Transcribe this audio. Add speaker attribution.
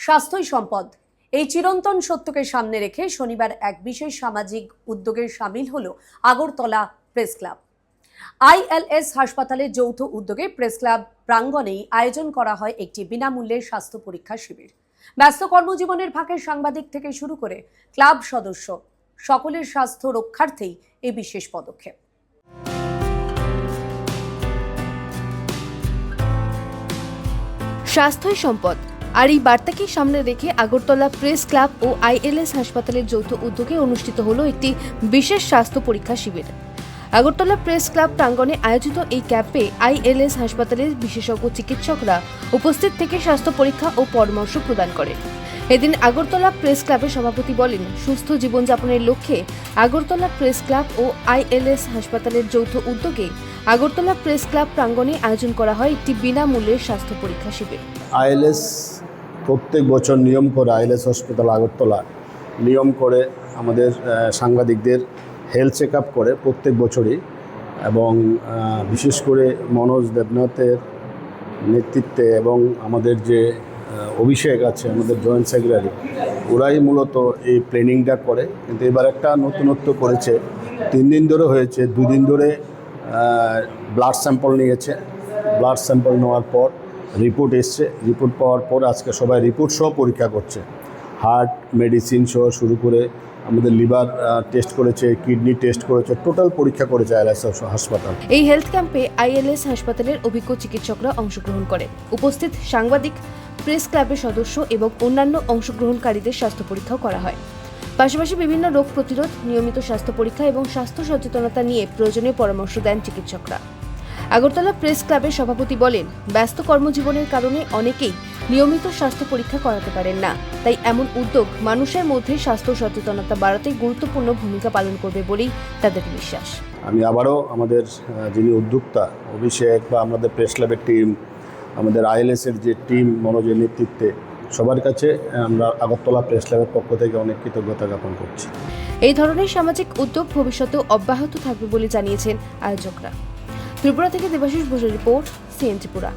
Speaker 1: স্বাস্থ্যই সম্পদ, এই চিরন্তন সত্যকে সামনে রেখে শনিবার এক বিশেষ সামাজিক উদ্যোগে সামিল হলো আগরতলা প্রেস ক্লাব। আইএলএস হাসপাতালের যৌথ উদ্যোগে প্রেস ক্লাব প্রাঙ্গণেই আয়োজন করা হয় একটি বিনামূল্যে স্বাস্থ্য পরীক্ষা শিবির। ব্যস্ত কর্মজীবনের ফাঁকে সাংবাদিক থেকে শুরু করে ক্লাব সদস্য সকলের স্বাস্থ্য রক্ষার্থেই এই বিশেষ পদক্ষেপ।
Speaker 2: স্বাস্থ্যই সম্পদ, আর এই বার্তাকে সামনে রেখে আগরতলা প্রেস ক্লাব ও আইএলএস হাসপাতালের যৌথ উদ্যোগে অনুষ্ঠিত হলো একটি বিশেষ স্বাস্থ্য পরীক্ষা শিবির। আগরতলা প্রেস ক্লাব প্রাঙ্গণে আয়োজিত এই ক্যাম্পে আইএলএস হাসপাতালের বিশেষজ্ঞ চিকিৎসকরা উপস্থিত থেকে স্বাস্থ্য পরীক্ষা ও পরামর্শ প্রদান করে। এদিন আগরতলা প্রেস ক্লাবের সভাপতি বলেন, সুস্থ জীবনযাপনের লক্ষ্যে আগরতলা প্রেস ক্লাব ও আইএলএস হাসপাতালের যৌথ উদ্যোগে আগরতলা প্রেস ক্লাব প্রাঙ্গণে আয়োজন করা হয় একটি বিনামূল্যের স্বাস্থ্য পরীক্ষা শিবির।
Speaker 3: আইএলএস প্রত্যেক বছর নিয়ম করে আইএলএস হসপিটাল আগরতলা নিয়ম করে আমাদের সাংবাদিকদের হেলথ চেক আপ করে প্রত্যেক বছরই, এবং বিশেষ করে মনোজ দেবনাথের নেতৃত্বে এবং আমাদের যে অভিষেক আছে আমাদের জয়েন্ট সেক্রেটারি, ওরাই মূলত এই প্ল্যানিংটা করে। কিন্তু এবার একটা নতুনত্ব করেছে, 3 দিন ধরে হয়েছে, 2 দিন ধরে ব্লাড স্যাম্পল নিয়েছে। ব্লাড স্যাম্পল নেওয়ার পর রিপোর্ট এসছে, রিপোর্ট পাওয়ার পর আজকে সবাই রিপোর্ট সহ পরীক্ষা করছে। হার্ট, মেডিসিন সহ শুরু করে আমাদের লিভার টেস্ট করেছে, কিডনি টেস্ট করেছে, টোটাল পরীক্ষা করেছে আইএলএস হাসপাতাল।
Speaker 2: এই হেলথ ক্যাম্পে আইএলএস হাসপাতালের অভিজ্ঞ চিকিৎসকরা অংশগ্রহণ করে। উপস্থিত সাংবাদিক, প্রেস ক্লাবের সদস্য এবং অন্যান্য অংশগ্রহণকারীদের স্বাস্থ্য পরীক্ষাও করা হয়। পাশাপাশি বিভিন্ন রোগ প্রতিরোধ, নিয়মিত স্বাস্থ্য পরীক্ষা এবং স্বাস্থ্য সচেতনতা নিয়ে প্রয়োজনীয় পরামর্শ দেন চিকিৎসকরা। আগরতলা প্রেস ক্লাবের সভাপতি বলেন, ব্যস্ত কর্মজীবনের কারণে অনেকেই নিয়মিত স্বাস্থ্য পরীক্ষা করাতে পারেন না, তাই এমন উদ্যোগ মানুষের মধ্যে স্বাস্থ্য সচেতনতা বাড়াতে গুরুত্বপূর্ণ ভূমিকা পালন করবে বলেই তাদের বিশ্বাস।
Speaker 3: আমি আবারও আমাদের যিনি উদ্যোক্তা অভিষেক বা আমাদের প্রেস ক্লাবের টিম, আমাদের আইএলএসের যে টিম মনোজের নেতৃত্বে, সবার কাছে আমরা আগরতলা প্রেস ক্লাবের পক্ষ থেকে অনেক কৃতজ্ঞতা জ্ঞাপন করছি।
Speaker 2: এই ধরনের সামাজিক উদ্যোগ ভবিষ্যতেও অব্যাহত থাকবে বলে জানিয়েছেন আয়োজকরা। ত্রিপুরা থেকে দেবাশিস বসুর রিপোর্ট, সিএন ত্রিপুরা।